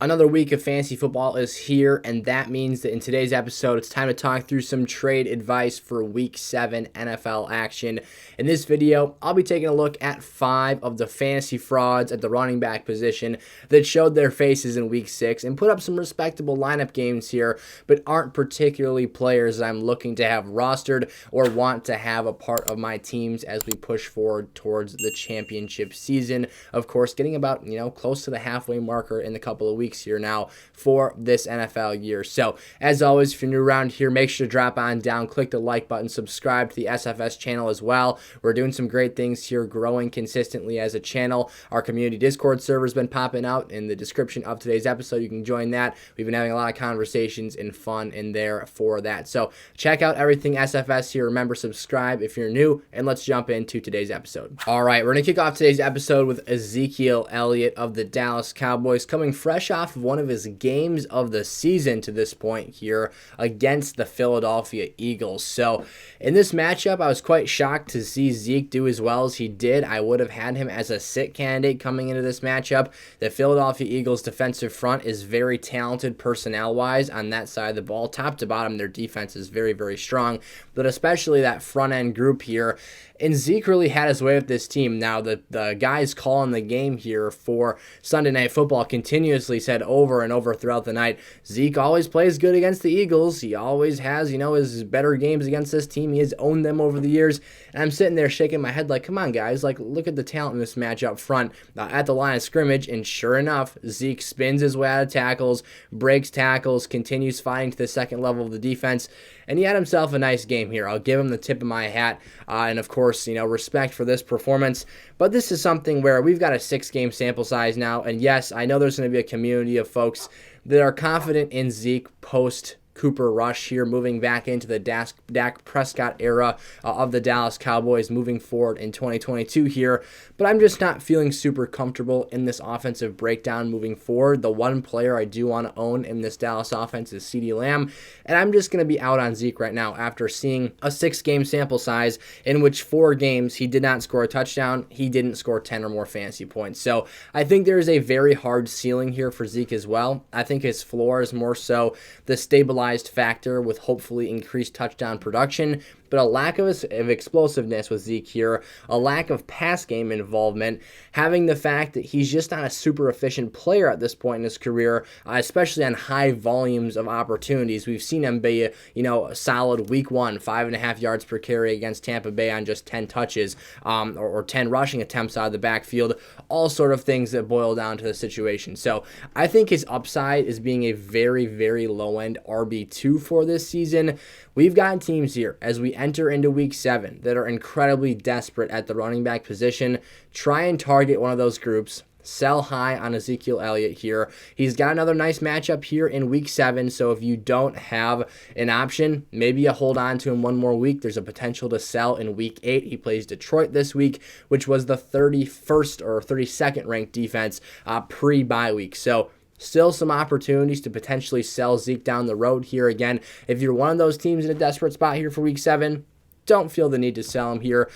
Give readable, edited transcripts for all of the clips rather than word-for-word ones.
Another week of fantasy football is here, and that means that in today's episode, it's time to talk through some trade advice for Week 7 NFL action. In this video, I'll be taking a look at 5 of the fantasy frauds at the running back position that showed their faces in Week 6 and put up some respectable lineup games here, but aren't particularly players that I'm looking to have rostered or want to have a part of my teams as we push forward towards the championship season. Of course, getting about, close to the halfway marker in a couple of weeks here now for this NFL year. So as always, if you're new around here, make sure to drop on down, click the like button, subscribe to the SFS channel as well. We're doing some great things here, growing consistently as a channel. Our community Discord server has been popping out in the description of today's episode. You can join that. We've been having a lot of conversations and fun in there for that. So check out everything SFS here. Remember, subscribe if you're new, and let's jump into today's episode. All right, we're going to kick off today's episode with Ezekiel Elliott of the Dallas Cowboys, coming fresh off of one of his games of the season to this point here against the Philadelphia Eagles. So in this matchup, I was quite shocked to see Zeke do as well as he did. I would have had him as a sit candidate coming into this matchup. The Philadelphia Eagles defensive front is very talented personnel-wise on that side of the ball. Top to bottom, their defense is very, very strong, but especially that front-end group here. And Zeke really had his way with this team. Now, the guys calling the game here for Sunday Night Football continuously said over and over throughout the night, Zeke always plays good against the Eagles. He always has, his better games against this team. He has owned them over the years. And I'm sitting there shaking my head like, come on, guys. Like, look at the talent in this match up front at the line of scrimmage. And sure enough, Zeke spins his way out of tackles, breaks tackles, continues fighting to the second level of the defense. And he had himself a nice game here. I'll give him the tip of my hat. And of course, respect for this performance. But this is something where we've got a 6-game sample size now. And yes, I know there's going to be a community of folks that are confident in Zeke post Cooper Rush here, moving back into the Dak Prescott era of the Dallas Cowboys moving forward in 2022 here. But I'm just not feeling super comfortable in this offensive breakdown moving forward. The one player I do want to own in this Dallas offense is CeeDee Lamb, and I'm just going to be out on Zeke right now after seeing a 6-game sample size in which 4 games he did not score a touchdown. He didn't score 10 or more fantasy points. So I think there is a very hard ceiling here for Zeke as well. I think his floor is more so the stabilized factor with hopefully increased touchdown production, but a lack of explosiveness with Zeke here, a lack of pass game involvement, having the fact that he's just not a super efficient player at this point in his career, especially on high volumes of opportunities. We've seen him be, a solid week 1, 5.5 yards per carry against Tampa Bay on just 10 touches, or 10 rushing attempts out of the backfield, all sort of things that boil down to the situation. So I think his upside is being a very, very low-end RB2 for this season. We've got teams here as we enter into Week 7 that are incredibly desperate at the running back position. Try and target one of those groups. Sell high on Ezekiel Elliott here. He's got another nice matchup here in Week 7, so if you don't have an option, maybe you hold on to him one more week. There's a potential to sell in Week 8. He plays Detroit this week, which was the 31st or 32nd ranked defense pre-bye week. So still some opportunities to potentially sell Zeke down the road here. Again, if you're one of those teams in a desperate spot here for Week 7, don't feel the need to sell him here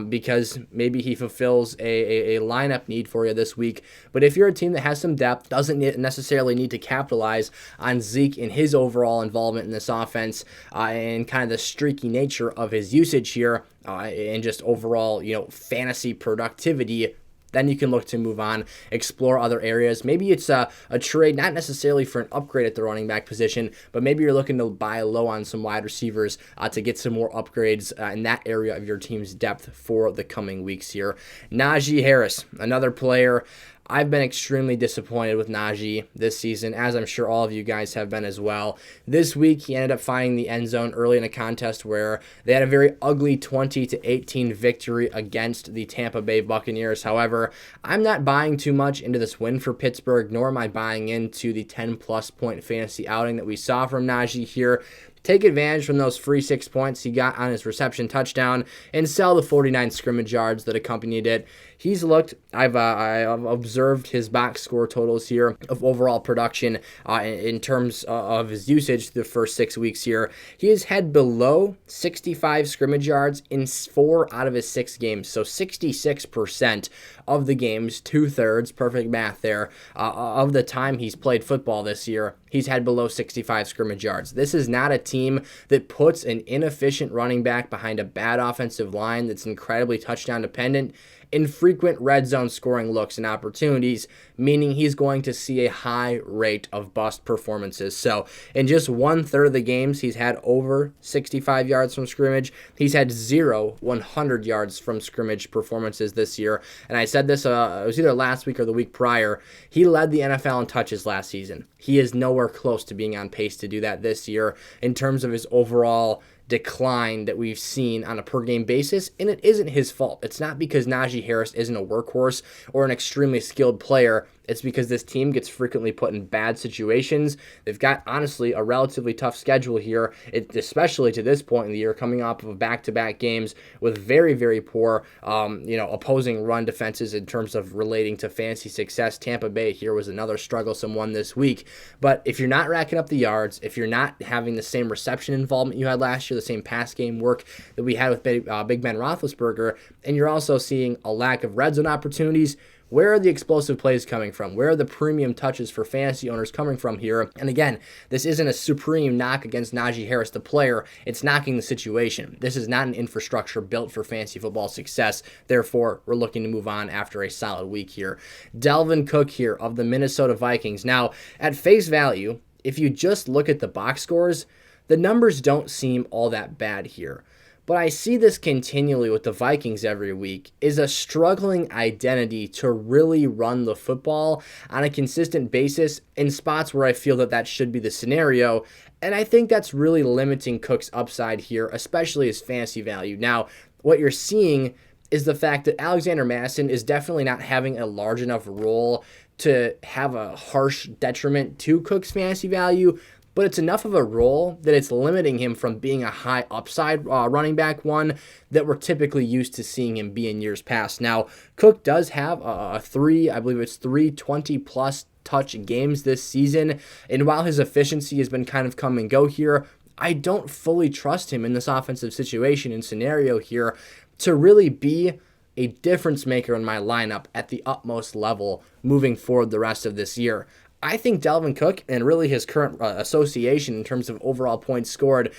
because maybe he fulfills a lineup need for you this week. But if you're a team that has some depth, doesn't necessarily need to capitalize on Zeke and his overall involvement in this offense and kind of the streaky nature of his usage here and just overall, fantasy productivity, then you can look to move on, explore other areas. Maybe it's a trade, not necessarily for an upgrade at the running back position, but maybe you're looking to buy low on some wide receivers to get some more upgrades in that area of your team's depth for the coming weeks here. Najee Harris, another player. I've been extremely disappointed with Najee this season, as I'm sure all of you guys have been as well. This week, he ended up finding the end zone early in a contest where they had a very ugly 20-18 victory against the Tampa Bay Buccaneers. However, I'm not buying too much into this win for Pittsburgh, nor am I buying into the 10-plus point fantasy outing that we saw from Najee here. take advantage from those free 6 points he got on his reception touchdown and sell the 49 scrimmage yards that accompanied it. He's looked, I've observed his box score totals here of overall production in terms of his usage the first 6 weeks here. He has had below 65 scrimmage yards in 4 out of his 6 games. So 66% of the games, 2/3, perfect math there, of the time he's played football this year, he's had below 65 scrimmage yards. This is not a team that puts an inefficient running back behind a bad offensive line that's incredibly touchdown dependent, infrequent red zone scoring looks and opportunities, meaning he's going to see a high rate of bust performances. So in just 1/3 of the games, he's had over 65 yards from scrimmage. He's had 0 100 yards from scrimmage performances this year. And I said this, it was either last week or the week prior. He led the NFL in touches last season. He is nowhere close to being on pace to do that this year in terms of his overall decline that we've seen on a per game basis, and it isn't his fault. It's not because Najee Harris isn't a workhorse or an extremely skilled player. It's because this team gets frequently put in bad situations. They've got, honestly, a relatively tough schedule here, especially to this point in the year, coming off of back-to-back games with very, very poor, opposing run defenses in terms of relating to fantasy success. Tampa Bay here was another strugglesome one this week. But if you're not racking up the yards, if you're not having the same reception involvement you had last year, the same pass game work that we had with Big Ben Roethlisberger, and you're also seeing a lack of red zone opportunities, where are the explosive plays coming from? Where are the premium touches for fantasy owners coming from here? And again, this isn't a supreme knock against Najee Harris, the player. It's knocking the situation. This is not an infrastructure built for fantasy football success. Therefore, we're looking to move on after a solid week here. Dalvin Cook here of the Minnesota Vikings. Now, at face value, if you just look at the box scores, the numbers don't seem all that bad here. But I see this continually with the Vikings every week, is a struggling identity to really run the football on a consistent basis in spots where I feel that should be the scenario. And I think that's really limiting Cook's upside here, especially his fantasy value. Now, what you're seeing is the fact that Alexander Mattison is definitely not having a large enough role to have a harsh detriment to Cook's fantasy value, but it's enough of a role that it's limiting him from being a high upside running back one that we're typically used to seeing him be in years past. Now, Cook does have three 20-plus touch games this season, and while his efficiency has been kind of come and go here, I don't fully trust him in this offensive situation and scenario here to really be a difference maker in my lineup at the utmost level moving forward the rest of this year. I think Dalvin Cook and really his current association in terms of overall points scored,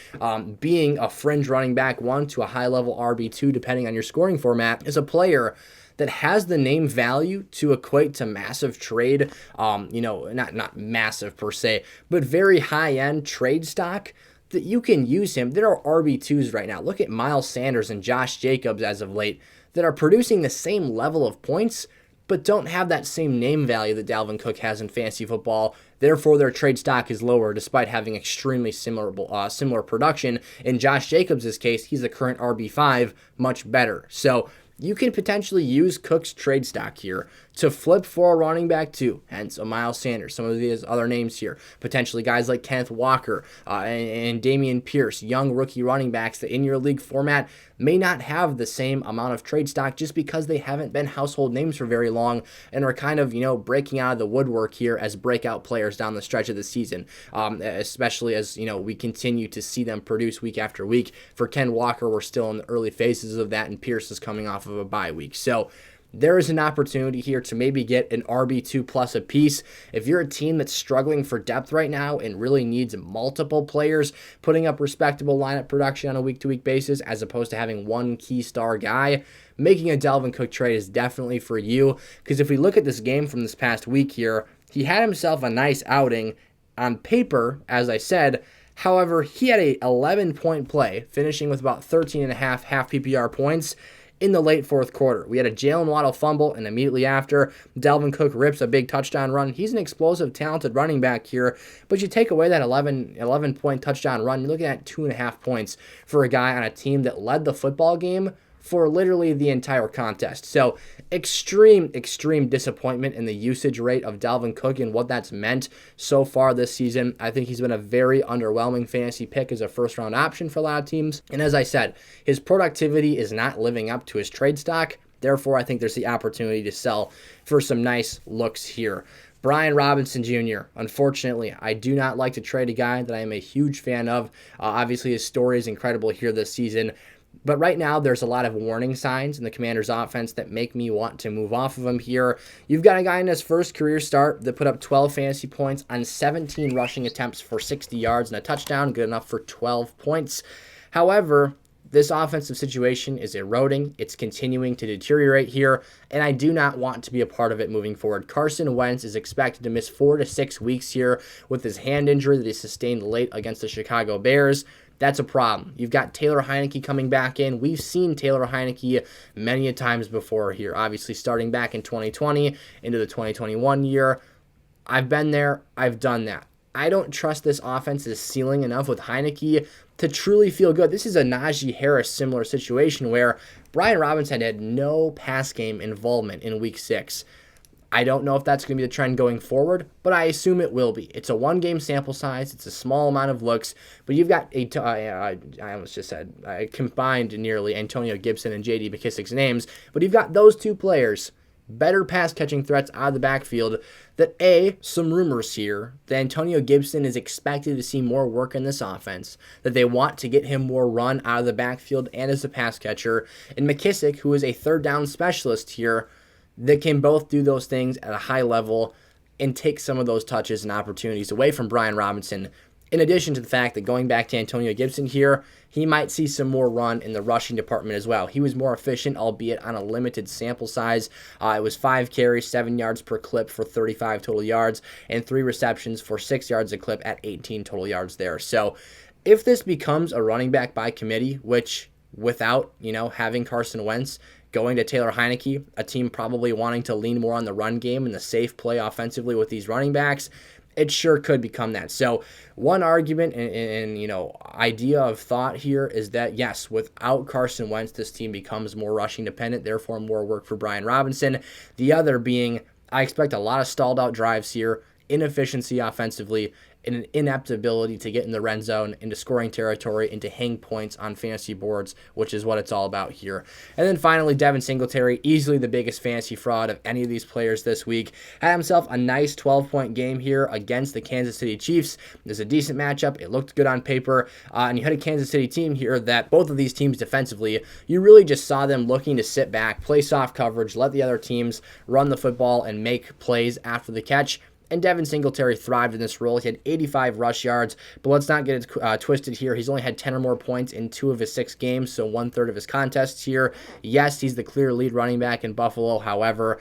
being a fringe running back 1 to a high-level RB2, depending on your scoring format, is a player that has the name value to equate to massive trade, not massive per se, but very high-end trade stock that you can use him. There are RB2s right now. Look at Miles Sanders and Josh Jacobs as of late that are producing the same level of points, but don't have that same name value that Dalvin Cook has in fantasy football. Therefore, their trade stock is lower despite having extremely similar production. In Josh Jacobs' case, he's the current RB5, much better. So you can potentially use Cook's trade stock here to flip for a running back 2, hence a Miles Sanders, some of these other names here, potentially guys like Kenneth Walker and Dameon Pierce, young rookie running backs that in your league format may not have the same amount of trade stock just because they haven't been household names for very long and are kind of, breaking out of the woodwork here as breakout players down the stretch of the season, especially as, we continue to see them produce week after week. For Ken Walker, we're still in the early phases of that, and Pierce is coming off of a bye week. So there is an opportunity here to maybe get an RB2 plus a piece. If you're a team that's struggling for depth right now and really needs multiple players putting up respectable lineup production on a week-to-week basis as opposed to having one key star guy, making a Dalvin Cook trade is definitely for you. Because if we look at this game from this past week here, he had himself a nice outing on paper, as I said. However, he had a 11-point play, finishing with about 13.5 half PPR points in the late fourth quarter. We had a Jalen Waddle fumble, and immediately after, Dalvin Cook rips a big touchdown run. He's an explosive, talented running back here, but you take away that 11-point touchdown run, you're looking at 2.5 points for a guy on a team that led the football game for literally the entire contest. So extreme disappointment in the usage rate of Dalvin Cook and what that's meant so far this season. I think he's been a very underwhelming fantasy pick as a first-round option for a lot of teams. And as I said, his productivity is not living up to his trade stock. Therefore, I think there's the opportunity to sell for some nice looks here. Brian Robinson Jr., unfortunately, I do not like to trade a guy that I am a huge fan of. Obviously, his story is incredible here this season. But right now, there's a lot of warning signs in the Commanders' offense that make me want to move off of him here. You've got a guy in his first career start that put up 12 fantasy points on 17 rushing attempts for 60 yards and a touchdown, good enough for 12 points. However, this offensive situation is eroding. It's continuing to deteriorate here, and I do not want to be a part of it moving forward. Carson Wentz is expected to miss 4 to 6 weeks here with his hand injury that he sustained late against the Chicago Bears. That's a problem. You've got Taylor Heineke coming back in. We've seen Taylor Heineke many a times before here, obviously starting back in 2020 into the 2021 year. I've been there. I've done that. I don't trust this offense's ceiling enough with Heineke to truly feel good. This is a Najee Harris similar situation where Brian Robinson had no pass game involvement in Week 6. I don't know if that's going to be the trend going forward, but I assume it will be. It's a one-game sample size. It's a small amount of looks, but you've got I almost just said I combined nearly Antonio Gibson and J.D. McKissic's names, but you've got those two players, better pass-catching threats out of the backfield, that some rumors here that Antonio Gibson is expected to see more work in this offense, that they want to get him more run out of the backfield and as a pass catcher, and McKissic, who is a third down specialist here, that can both do those things at a high level and take some of those touches and opportunities away from Brian Robinson. In addition to the fact that going back to Antonio Gibson here, he might see some more run in the rushing department as well. He was more efficient, albeit on a limited sample size. It was 5 carries, 7 yards per clip for 35 total yards, and 3 receptions for 6 yards a clip at 18 total yards there. So if this becomes a running back by committee, which without, having Carson Wentz, going to Taylor Heineke, a team probably wanting to lean more on the run game and the safe play offensively with these running backs, it sure could become that. So one argument and idea of thought here is that, yes, without Carson Wentz, this team becomes more rushing dependent, therefore more work for Brian Robinson. The other being, I expect a lot of stalled out drives here, inefficiency offensively, and an inept ability to get in the red zone, into scoring territory, and to hang points on fantasy boards, which is what it's all about here. And then finally, Devin Singletary, easily the biggest fantasy fraud of any of these players this week, had himself a nice 12-point game here against the Kansas City Chiefs. It was a decent matchup. It looked good on paper, and you had a Kansas City team here that both of these teams defensively, you really just saw them looking to sit back, play soft coverage, let the other teams run the football and make plays after the catch. And Devin Singletary thrived in this role. He had 85 rush yards, but let's not get it twisted here. He's only had 10 or more points in 2 of his 6 games, so 1/3 of his contests here. Yes, he's the clear lead running back in Buffalo. However,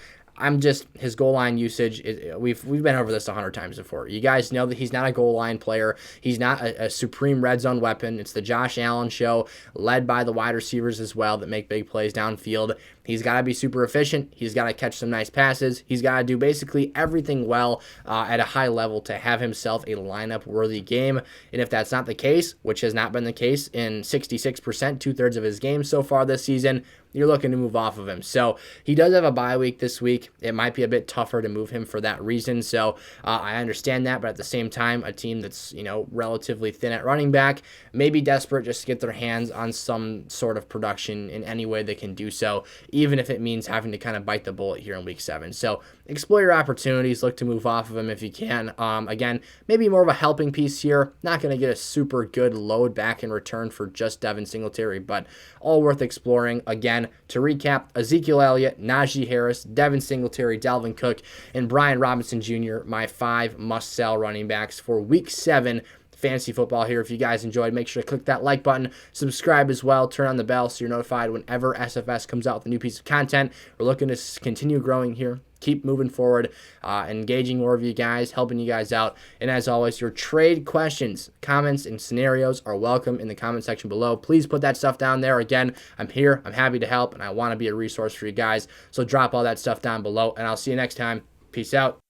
his goal line usage, we've been over this 100 times before. You guys know that he's not a goal line player. He's not a supreme red zone weapon. It's the Josh Allen show, led by the wide receivers as well that make big plays downfield. He's got to be super efficient. He's got to catch some nice passes. He's got to do basically everything well at a high level to have himself a lineup-worthy game. And if that's not the case, which has not been the case in 66%, 2/3 of his games so far this season, you're looking to move off of him. So he does have a bye week this week. It might be a bit tougher to move him for that reason. So I understand that, but at the same time, a team that's relatively thin at running back may be desperate just to get their hands on some sort of production in any way they can do so, even if it means having to kind of bite the bullet here in Week 7. So explore your opportunities. Look to move off of him if you can. Again, maybe more of a helping piece here. Not going to get a super good load back in return for just Devin Singletary, but all worth exploring. Again, to recap, Ezekiel Elliott, Najee Harris, Devin Singletary, Dalvin Cook, and Brian Robinson Jr., my 5 must-sell running backs for Week 7 fantasy football here. If you guys enjoyed, make sure to click that like button, subscribe as well, turn on the bell so you're notified whenever SFS comes out with a new piece of content. We're looking to continue growing here, keep moving forward, engaging more of you guys, helping you guys out. And as always, your trade questions, comments, and scenarios are welcome in the comment section below. Please put that stuff down there. Again, I'm here, I'm happy to help, and I want to be a resource for you guys. So drop all that stuff down below, and I'll see you next time. Peace out.